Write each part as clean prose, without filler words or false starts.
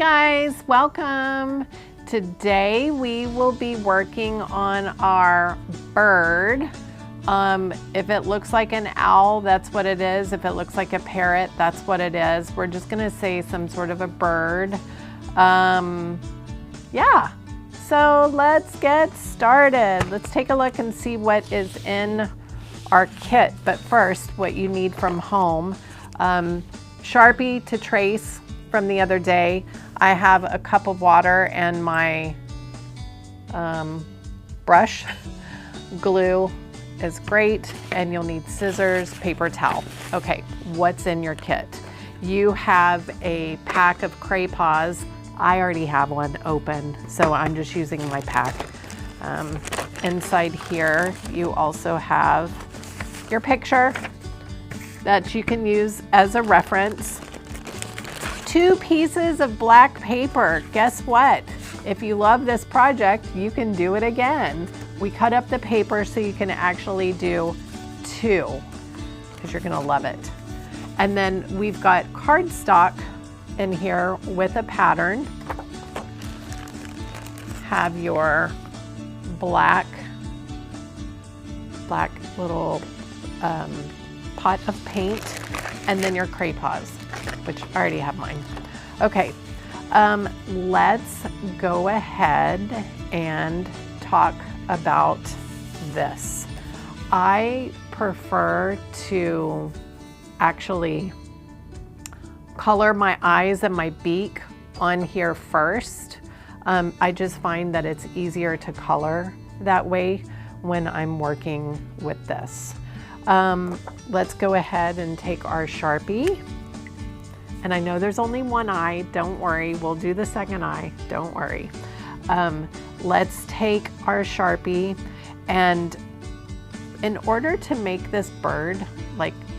Hi guys, welcome. Today we will be working on our bird. If it looks like an owl, that's what it is. If it looks like a parrot, that's what it is. We're just gonna say some sort of a bird. Yeah, so let's get started. Let's take a look and see what is in our kit. But first, what you need from home. Sharpie to trace from the other day. I have a cup of water and my brush. Glue is great, and you'll need scissors, paper towel. Okay, what's in your kit? You have a pack of Pt2. I already have one open, so I'm just using my pack. Inside here, you also have your picture that you can use as a reference. 2 pieces of black paper. Guess what? If you love this project, you can do it again. We cut up the paper so you can actually do 2, because you're gonna love it. And then we've got cardstock in here with a pattern. Have your black little pot of paint, and then your Pt2, which I already have mine. Okay, let's go ahead and talk about this. I prefer to actually color my eyes and my beak on here first. I just find that it's easier to color that way when I'm working with this. Let's go ahead and take our Sharpie. And I know there's only one eye, don't worry. We'll do the second eye, don't worry. Let's take our Sharpie, and in order to make this bird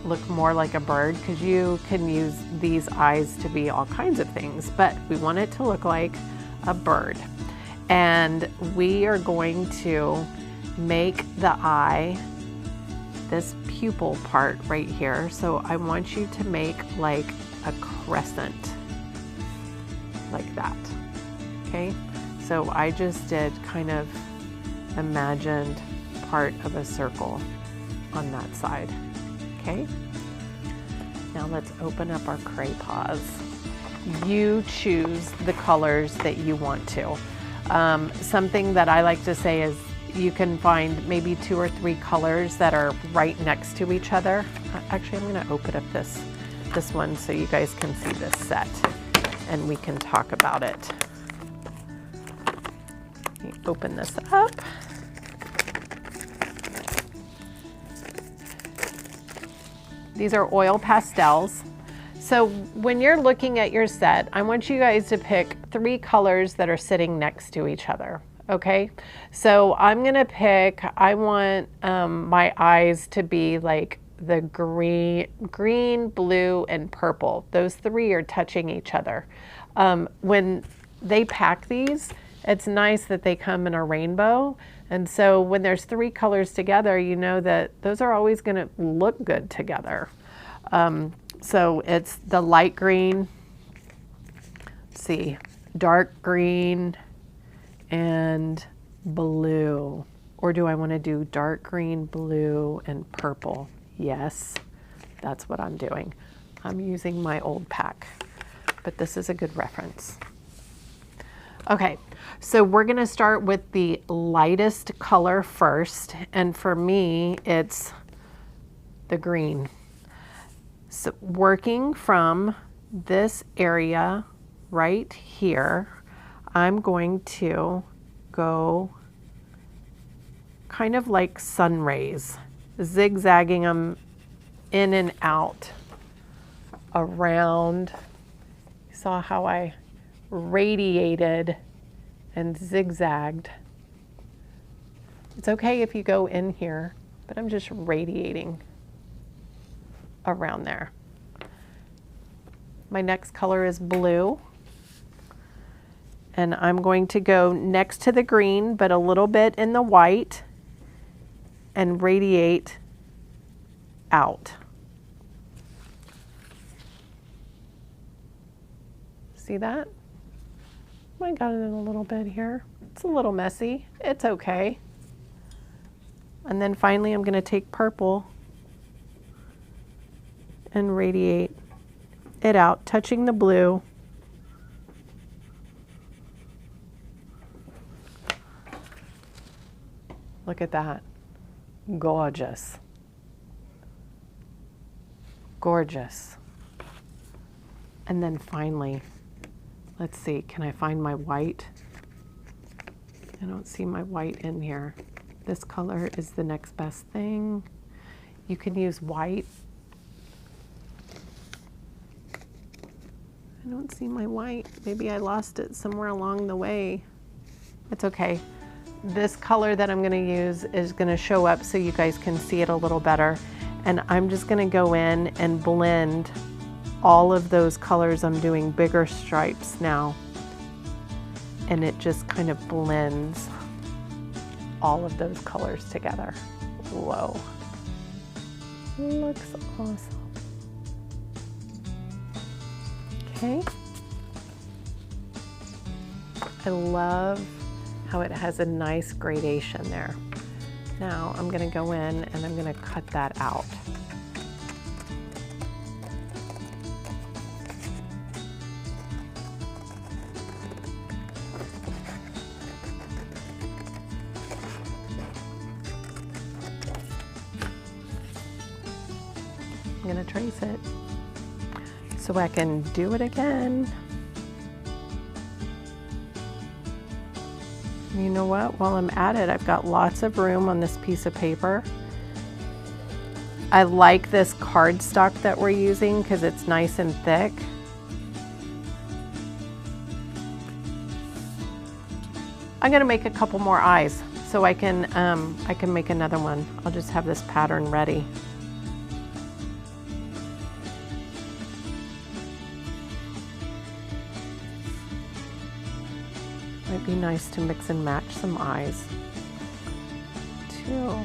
look more like a bird, because you can use these eyes to be all kinds of things, but we want it to look like a bird. And we are going to make the eye this pupil part right here. So I want you to make like a crescent, like that, okay? So I just did kind of imagined part of a circle on that side, okay? Now let's open up our Pt2. You choose the colors that you want to. Something that I like to say is you can find maybe 2 or 3 colors that are right next to each other. Actually, I'm gonna open up this one so you guys can see this set and we can talk about it. Let me open this up. These are oil pastels. So when you're looking at your set, I want you guys to pick 3 colors that are sitting next to each other. Okay, so I'm gonna pick, I want my eyes to be like the green, blue, and purple. Those 3 are touching each other. When they pack these, it's nice that they come in a rainbow. And so when there's 3 colors together, you know that those are always gonna look good together. So it's the light green, let's see, dark green, and blue. Or do I want to do dark green, blue, and purple? Yes, that's what I'm doing. I'm using my old pack, but this is a good reference. Okay, so we're gonna start with the lightest color first, and for me, it's the green. So working from this area right here, I'm going to go kind of like sun rays, zigzagging them in and out around. You saw how I radiated and zigzagged. It's okay if you go in here, but I'm just radiating around there. My next color is blue. And I'm going to go next to the green, but a little bit in the white, and radiate out. See that? I got it in a little bit here. It's a little messy. It's okay. And then finally I'm going to take purple and radiate it out, touching the blue. Look at that. Gorgeous. Gorgeous. And then finally, let's see, can I find my white? I don't see my white in here. This color is the next best thing. You can use white. I don't see my white. Maybe I lost it somewhere along the way. It's okay. This color that I'm going to use is going to show up so you guys can see it a little better. And I'm just going to go in and blend all of those colors. I'm doing bigger stripes now. And it just kind of blends all of those colors together. Whoa. Looks awesome. Okay. I love how it has a nice gradation there. Now I'm going to go in and I'm going to cut that out. I'm going to trace it so I can do it again. You know what? While I'm at it, I've got lots of room on this piece of paper. I like this cardstock that we're using because it's nice and thick. I'm gonna make a couple more eyes so I can make another one. I'll just have this pattern ready. Might be nice to mix and match some eyes too.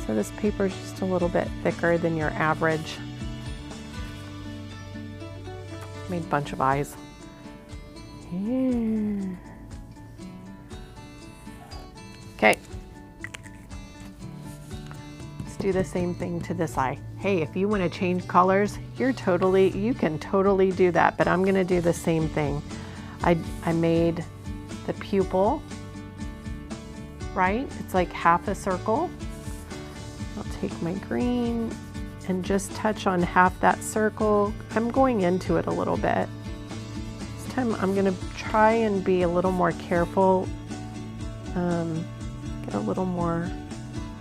So this paper is just a little bit thicker than your average. Made a bunch of eyes. Yeah. Okay. Let's do the same thing to this eye. Hey, if you want to change colors, you can totally do that, but I'm going to do the same thing. I made the pupil, right? It's like half a circle. I'll take my green and just touch on half that circle. I'm going into it a little bit. This time I'm gonna try and be a little more careful. Get a little more,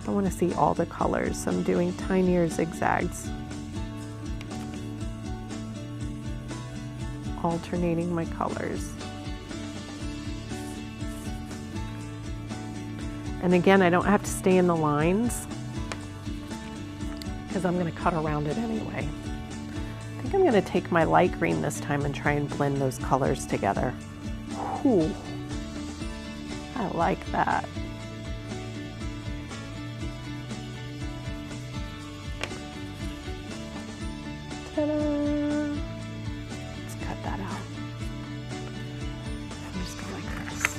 I want to see all the colors. So I'm doing tinier zigzags. Alternating my colors. And again, I don't have to stay in the lines because I'm going to cut around it anyway. I think I'm going to take my light green this time and try and blend those colors together. Ooh, I like that. Ta-da! Let's cut that out. I'm just going like this.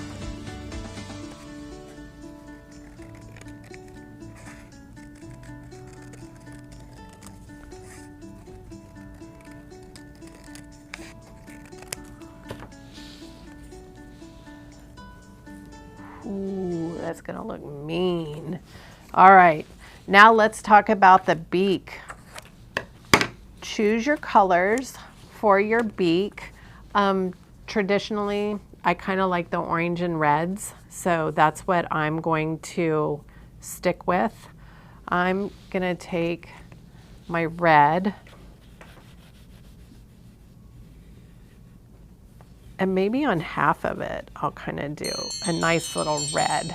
Ooh, that's gonna look mean. All right, now let's talk about the beak. Choose your colors for your beak. Traditionally, I kind of like the orange and reds, so that's what I'm going to stick with. I'm gonna take my red and maybe on half of it, I'll kind of do a nice little red.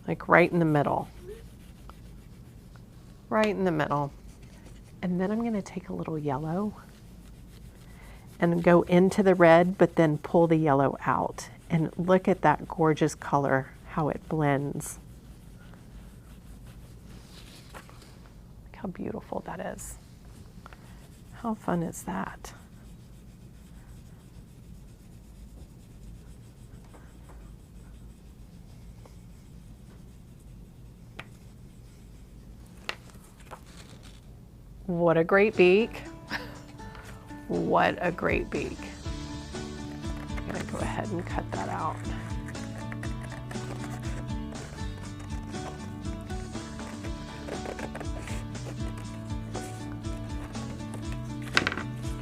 Like right in the middle. Right in the middle. And then I'm gonna take a little yellow and go into the red, but then pull the yellow out. And look at that gorgeous color, how it blends. how beautiful that is. How fun is that? What a great beak. What a great beak. I'm gonna go ahead and cut that out.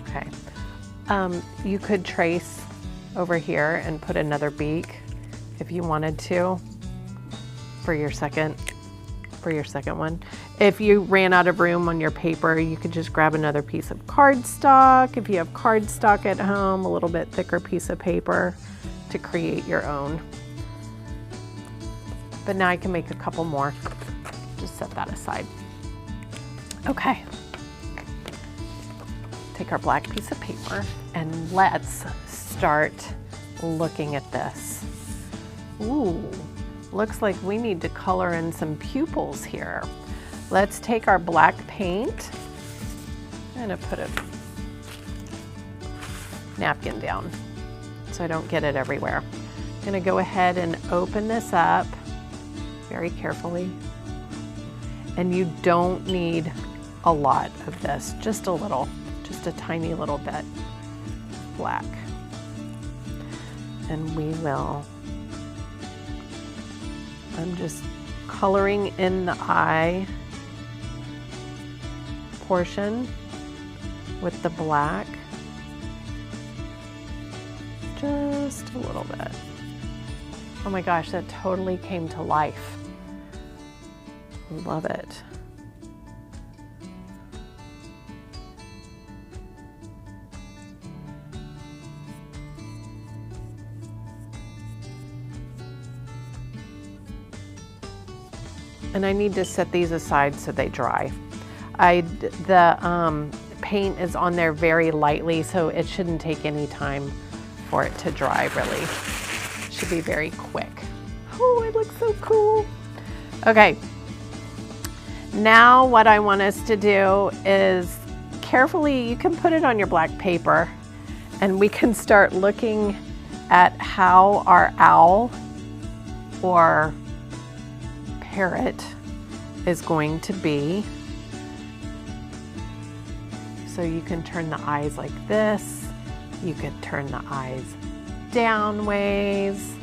Okay. You could trace over here and put another beak if you wanted to for your second one. If you ran out of room on your paper, you could just grab another piece of cardstock. If you have cardstock at home, a little bit thicker piece of paper to create your own. But now I can make a couple more. Just set that aside. Okay. Take our black piece of paper and let's start looking at this. Ooh, looks like we need to color in some pupils here. Let's take our black paint. I'm gonna put a napkin down so I don't get it everywhere. I'm gonna go ahead and open this up very carefully. And you don't need a lot of this, just a little, just a tiny little bit black. And we will, I'm just coloring in the eye portion with the black, just a little bit. Oh my gosh, that totally came to life. Love it. And I need to set these aside so they dry. The paint is on there very lightly, so it shouldn't take any time for it to dry, really. It should be very quick. Oh, it looks so cool. Okay, now what I want us to do is carefully, you can put it on your black paper, and we can start looking at how our owl or parrot is going to be. So you can turn the eyes like this. You could turn the eyes down ways.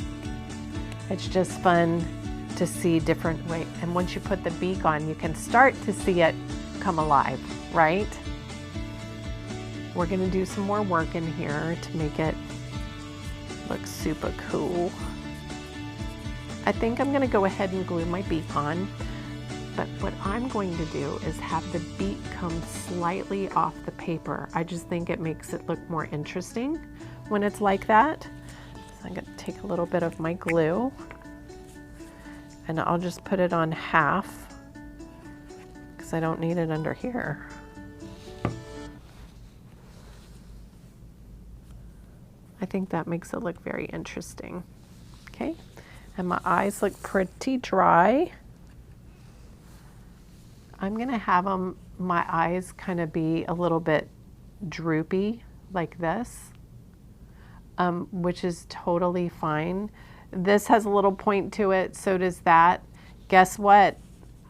It's just fun to see different ways. And once you put the beak on, you can start to see it come alive, right? We're gonna do some more work in here to make it look super cool. I think I'm gonna go ahead and glue my beak on. But what I'm going to do is have the beak come slightly off the paper. I just think it makes it look more interesting when it's like that. So I'm going to take a little bit of my glue and I'll just put it on half because I don't need it under here. I think that makes it look very interesting. Okay, and my eyes look pretty dry. I'm gonna have my eyes kind of be a little bit droopy like this, which is totally fine. This has a little point to it, so does that. Guess what?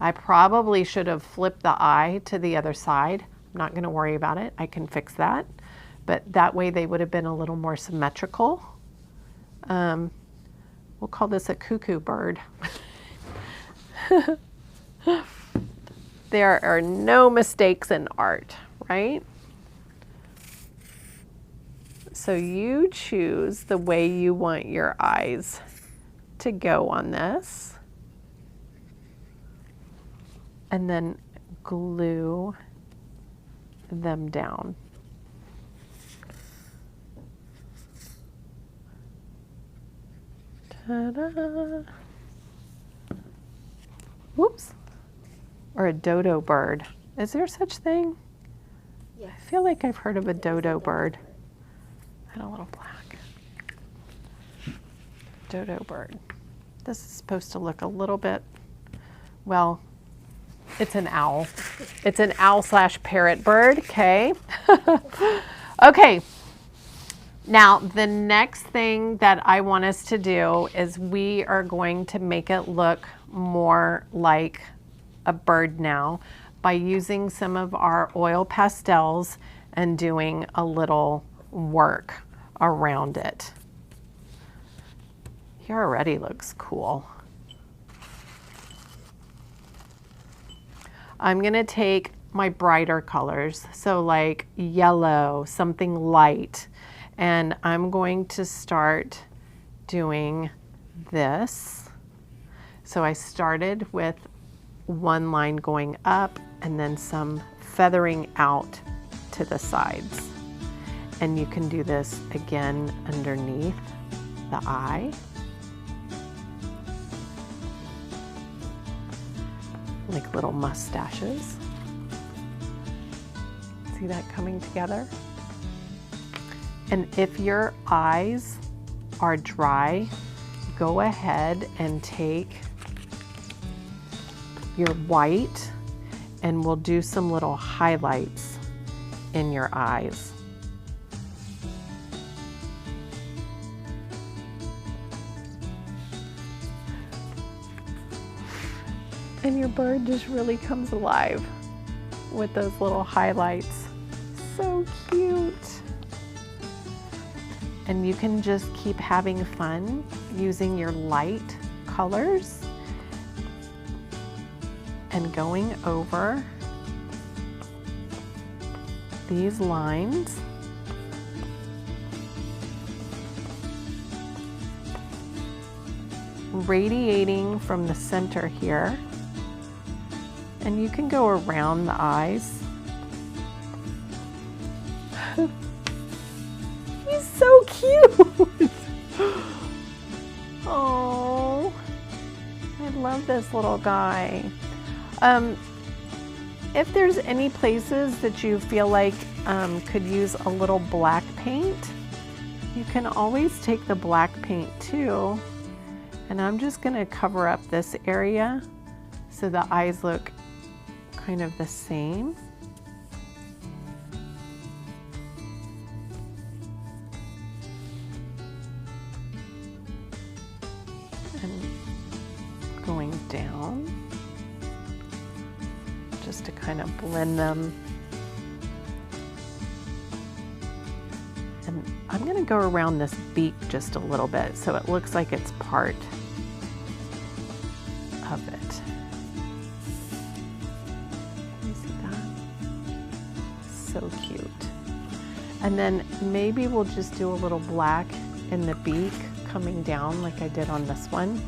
I probably should have flipped the eye to the other side. I'm not gonna worry about it, I can fix that. But that way they would have been a little more symmetrical. We'll call this a cuckoo bird. There are no mistakes in art, right? So you choose the way you want your eyes to go on this. And then glue them down. Ta-da! Whoops. Or a dodo bird. Is there such thing? Yes. I feel like I've heard of a dodo bird. And a little black. Dodo bird. This is supposed to look a little bit, well, It's an owl. It's an owl / parrot bird, okay? Okay. Now, the next thing that I want us to do is we are going to make it look more like a bird now by using some of our oil pastels and doing a little work around it. He already looks cool. I'm gonna take my brighter colors, so like yellow, something light, and I'm going to start doing this. So I started with one line going up and then some feathering out to the sides. And you can do this again underneath the eye. Like little mustaches. See that coming together? And if your eyes are dry, go ahead and take your white and we'll do some little highlights in your eyes. And your bird just really comes alive with those little highlights. So cute. And you can just keep having fun using your light colors and going over these lines. Radiating from the center here. And you can go around the eyes. He's so cute. Oh, I love this little guy. If there's any places that you feel like could use a little black paint, you can always take the black paint too. And I'm just gonna cover up this area so the eyes look kind of the same. And going down just to kind of blend them. And I'm going to go around this beak just a little bit so it looks like it's part of it. So cute. And then maybe we'll just do a little black in the beak coming down like I did on this one.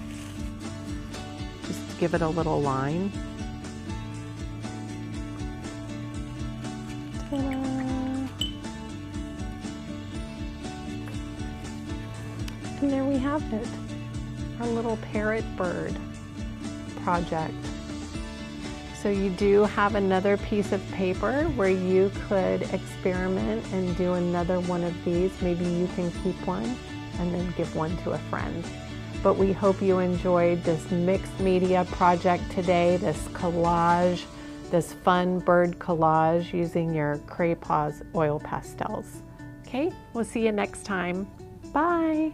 Just to give it a little line. Ta-da. And there we have it. Our little parrot bird project. So you do have another piece of paper where you could experiment and do another one of these. Maybe you can keep one and then give one to a friend. But we hope you enjoyed this mixed media project today, this collage, this fun bird collage using your Pt2 oil pastels. Okay, we'll see you next time. Bye.